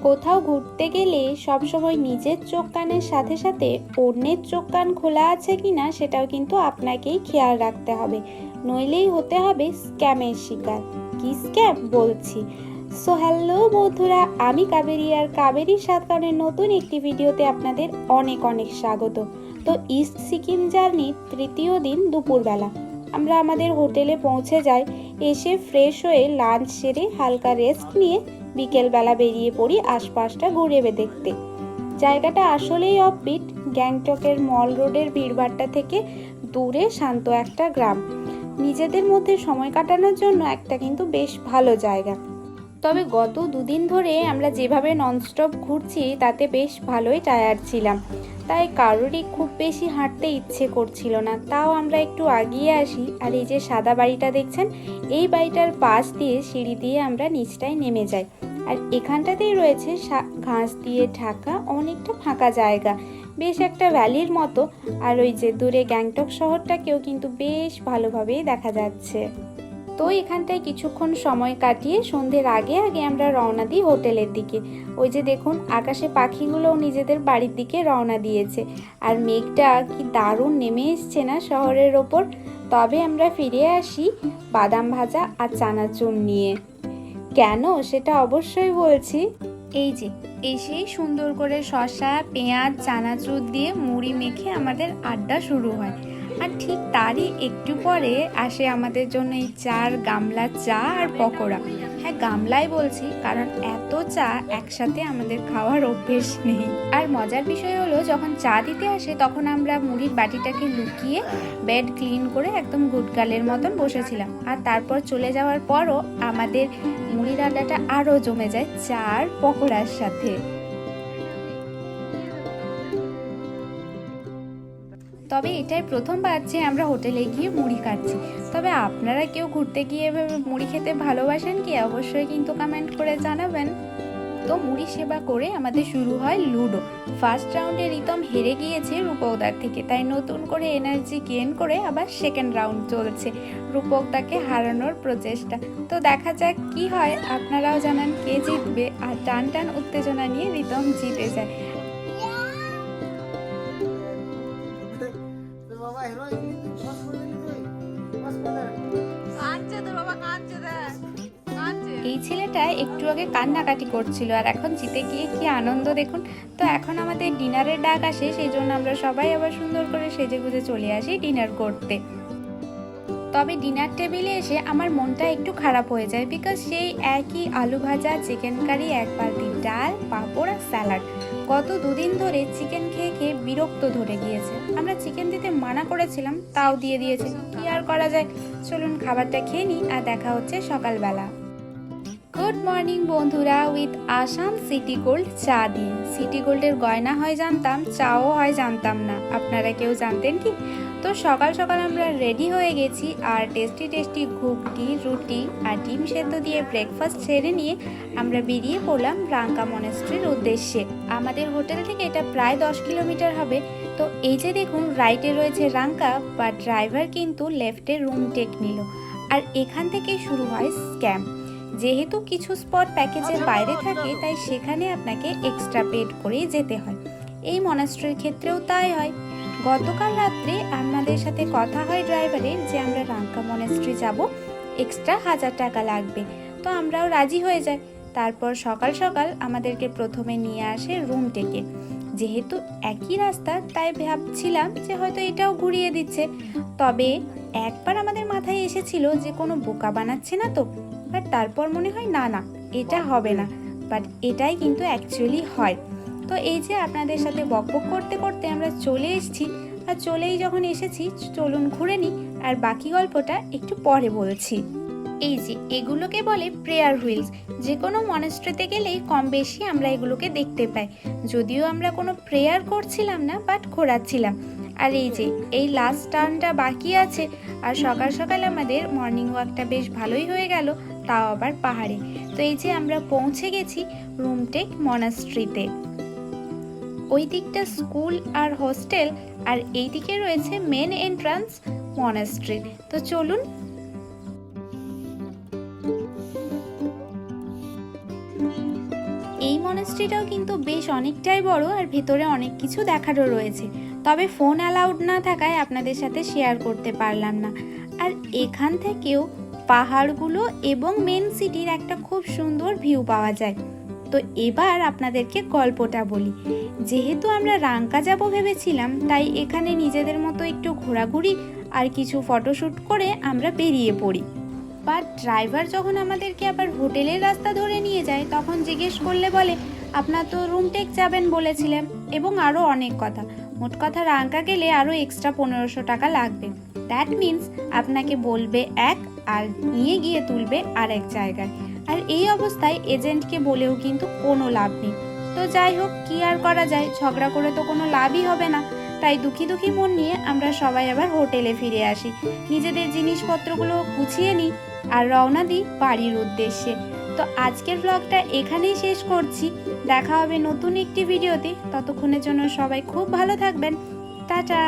কোথাও ঘুরতে গেলে সবসময় নিজের চোখ কানের সাথে সাথে অন্যের চোখ কান খোলা আছে কিনা সেটাও কিন্তু আপনাকেই খেয়াল রাখতে হবে, নইলেই হতে হবে স্ক্যামের শিকার। কি স্ক্যাম বলছি। সো হ্যালো বন্ধুরা, আমি কাবেরী আর কাবেরীর সাত কানের নতুন একটি ভিডিওতে আপনাদের অনেক অনেক স্বাগত। তো ইস্ট সিকিম জার্নির তৃতীয় দিন দুপুরবেলা আমরা আমাদের হোটেলে পৌঁছে যাই। এসে ফ্রেশ হয়ে লাঞ্চ সেরে হালকা রেস্ট নিয়ে বিকেলবেলা বেরিয়ে পড়ি আশপাশটা ঘুরে দেখতে। জায়গাটা আসলেই অফবিট, গ্যাংটকের মল রোডের ভিড়ভাট্টা থেকে দূরে শান্ত একটা গ্রাম। নিজেদের মধ্যে সময় কাটানোর জন্য একটা কিন্তু বেশ ভালো জায়গা। তবে গত দুদিন ধরে আমরা যেভাবে ননস্টপ ঘুরছি তাতে বেশ ভালোই টায়ার্ড ছিলাম, তাই কারোরই খুব বেশি হাঁটতে ইচ্ছে করছিল না। তাও আমরা একটু আগিয়ে আসি, আর এই যে সাদা বাড়িটা দেখছেন, এই বাড়িটার পাশ দিয়ে সিঁড়ি দিয়ে আমরা নিচটায় নেমে যাই। আর এখানটাতেই রয়েছে ঘাস দিয়ে ঢাকা অনেকটা ফাঁকা জায়গা, বেশ একটা ভ্যালির মতো। আর ওই যে দূরে গ্যাংটক শহরটাকেও কিন্তু বেশ ভালোভাবেই দেখা যাচ্ছে। তো এখানটায় কিছুক্ষণ সময় কাটিয়ে সন্ধ্যের আগে আগে আমরা রওনা দিই হোটেলের দিকে। ওই যে দেখুন, আকাশে পাখিগুলোও নিজেদের বাড়ির দিকে রওনা দিয়েছে, আর মেঘটা কি দারুণ নেমে এসছে না শহরের ওপর। তবে আমরা ফিরে আসি বাদাম ভাজা আর চানাচুর নিয়ে। কেন সেটা অবশ্যই বলছি। এই যে এসেই সুন্দর করে শসা, পেঁয়াজ, চানাচুর দিয়ে মুড়ি মেখে আমাদের আড্ডা শুরু হয়। আর ঠিক তারই একটু পরে আসে আমাদের জন্য এই চার গামলা চা আর পকোড়া। হ্যাঁ, গামলায় বলছি, কারণ এত চা একসাথে আমাদের খাওয়ার অভ্যেস নেই। আর মজার বিষয় হলো, যখন চা দিতে আসে তখন আমরা মুড়ির বাটিটাকে লুকিয়ে বেড ক্লিন করে একদম গুটগালের মতন বসেছিলাম। আর তারপর চলে যাওয়ার পরও আমাদের মুড়ির আড্ডাটা আরও জমে যায় চা আর পকোড়ার সাথে। তবে এটাই প্রথমবার যে আমরা হোটেলে গিয়ে মুড়ি খাচ্ছি। তবে আপনারা কেউ ঘুরতে গিয়ে মুড়ি খেতে ভালোবাসেন কি? অবশ্যই কিন্তু কমেন্ট করে জানাবেন। তো মুড়ি সেবা করে আমাদের শুরু হয় লুডো। ফার্স্ট রাউন্ডে রিতম হেরে গিয়েছে রূপকদার থেকে, তাই নতুন করে এনার্জি গেইন করে আবার সেকেন্ড রাউন্ড চলছে রূপকদাকে হারানোর প্রচেষ্টা। তো দেখা যাক কি হয়, আপনারাও জানান কে জিতবে। আর টান টান উত্তেজনা নিয়ে রিতম জিতে যায়। এই ছেলেটা একটু আগে কান্নাকাটি করছিল, আর এখন জিতে গিয়ে কি আনন্দ দেখুন। তো এখন আমাদের ডিনারের ডাক আসে, সেই জন্য আমরা সবাই আবার সুন্দর করে সেজেগুজে চলে আসি ডিনার করতে। তবে ডিনার টেবিলে এসে আমার মনটা একটু খারাপ হয়ে যায়, বিকজ সেই একই আলু ভাজা, চিকেন কারি, এক বালতি ডাল, পাঁপড় আর স্যালাড। গত দুদিন ধরে চিকেন খেয়ে খেয়ে বিরক্ত ধরে গিয়েছে। আমরা চিকেন দিতে মানা করেছিলাম, তাও দিয়ে দিয়েছে। কি আর করা যায়, চলুন খাবারটা খেয়ে নিই, আর দেখা হচ্ছে সকালবেলা। গুড মর্নিং বন্ধুরা, উইথ আসাম সিটি গোল্ড চা দিয়ে। সিটি গোল্ডের গয়না হয় জানতাম, চাও হয় জানতাম না। আপনারা কেউ জানতেন কি? তো সকাল সকাল আমরা রেডি হয়ে গেছি, আর টেস্টি টেস্টি ঘুগনি, রুটি আর ডিম সেদ্ধ দিয়ে ব্রেকফাস্ট সেরে নিয়ে আমরা বেরিয়ে পড়লাম রাঙ্কা মনেস্ট্রির উদ্দেশ্যে। আমাদের হোটেল থেকে এটা প্রায় 10 কিলোমিটার হবে। তো এই যে দেখুন, রাইটে রয়েছে রাঙ্কা, বা ড্রাইভার কিন্তু লেফটে রুম টেক নিল। আর এখান থেকেই শুরু হয় স্ক্যাম। যেহেতু কিছু স্পট প্যাকেজের বাইরে থাকে, তাই সেখানে আপনাকে এক্সট্রা পেড করেই যেতে হয়। এই মনাস্ট্রির ক্ষেত্রেও তাই হয়। গতকাল রাত্রে আমাদের সাথে কথা হয় ড্রাইভারের যে আমরা রাঙ্কা মনাস্ট্রি যাব, এক্সট্রা 1000 টাকা লাগবে। তো আমরাও রাজি হয়ে যাই। তারপর সকাল সকাল আমাদেরকে প্রথমে নিয়ে আসে রুম টেকে। যেহেতু একই রাস্তা, তাই ভাবছিলাম যে হয়তো এটাও ঘুরিয়ে দিচ্ছে। তবে একবার আমাদের মাথায় এসেছিল যে কোনো বোকা বানাচ্ছে না তো। বাট তারপর মনে হয় না না, এটা হবে না। বাট এটাই কিন্তু অ্যাকচুয়ালি হয়। তো এই যে আপনাদের সাথে বকবক করতে করতে আমরা চলে এসেছি, আর চলেই যখন এসেছি চলুন ঘুরে নিই, আর বাকি গল্পটা একটু পরে বলছি। এই যে এগুলোকে বলে প্রেয়ার হুইলস। যে কোনো মনাস্ট্রিতে গেলেই কম বেশি আমরা এগুলোকে দেখতে পাই। যদিও আমরা কোনো প্রেয়ার করছিলাম না, বাট ঘোরাচ্ছিলাম। আর এই যে এই লাস্ট টার্নটা বাকি আছে। আর সকাল সকাল আমাদের মর্নিং ওয়াকটা বেশ ভালোই হয়ে গেল, তাও আবার পাহাড়ে। তো এই যে আমরা পৌঁছে গেছি রুমটেক মনাস্ট্রিতে। ওই দিকটা স্কুল আর হোস্টেল, আর এই দিকে রয়েছে মেন এন্ট্রান্স মনাস্ট্রি। তো চলুন। এই মনাস্ট্রিটাও কিন্তু বেশ অনেকটাই বড় আর ভেতরে অনেক কিছু দেখারও রয়েছে, তবে ফোন অ্যালাউড না থাকায় আপনাদের সাথে শেয়ার করতে পারলাম না। আর এখান থেকেও পাহাড়গুলো এবং মেন সিটির একটা খুব সুন্দর ভিউ পাওয়া যায়। তো এবার আপনাদেরকে গল্পটা বলি। যেহেতু আমরা রাঙ্কা যাব ভেবেছিলাম, তাই এখানে নিজেদের মতো একটু ঘোরাঘুরি আর কিছু ফটোশ্যুট করে আমরা বেরিয়ে পড়ি। বাট ড্রাইভার যখন আমাদেরকে আবার হোটেলের রাস্তা ধরে নিয়ে যায়, তখন জিজ্ঞেস করলে বলে আপনার তো রুম টেক যাবেন বলেছিলেন, এবং আরও অনেক কথা। মোট কথা রাঙ্কা গেলে আরও এক্সট্রা 1500 টাকা লাগবে। দ্যাট মিনস আপনাকে বলবে এক আর নিয়ে গিয়ে তুলবে আর এক জায়গায়। আর এই অবস্থায় এজেন্টকে বলেও কিন্তু কোনো লাভ নেই। তো যাই হোক, কি আর করা যায়, ঝগড়া করে তো কোনো লাভই হবে না। তাই দুঃখী দুঃখী মন নিয়ে আমরা সবাই আবার হোটেলে ফিরে আসি, নিজেদের জিনিসপত্রগুলো গুছিয়ে নিই আর রওনা দিই বাড়ির উদ্দেশ্যে। তো আজকের ব্লগটা এখানেই শেষ করছি। দেখা হবে নতুন একটি ভিডিওতে। ততক্ষণের জন্য সবাই খুব ভালো থাকবেন। টাটা।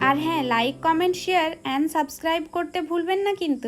আর হ্যাঁ, like, comment, share and subscribe করতে ভুলবেন না কিন্তু।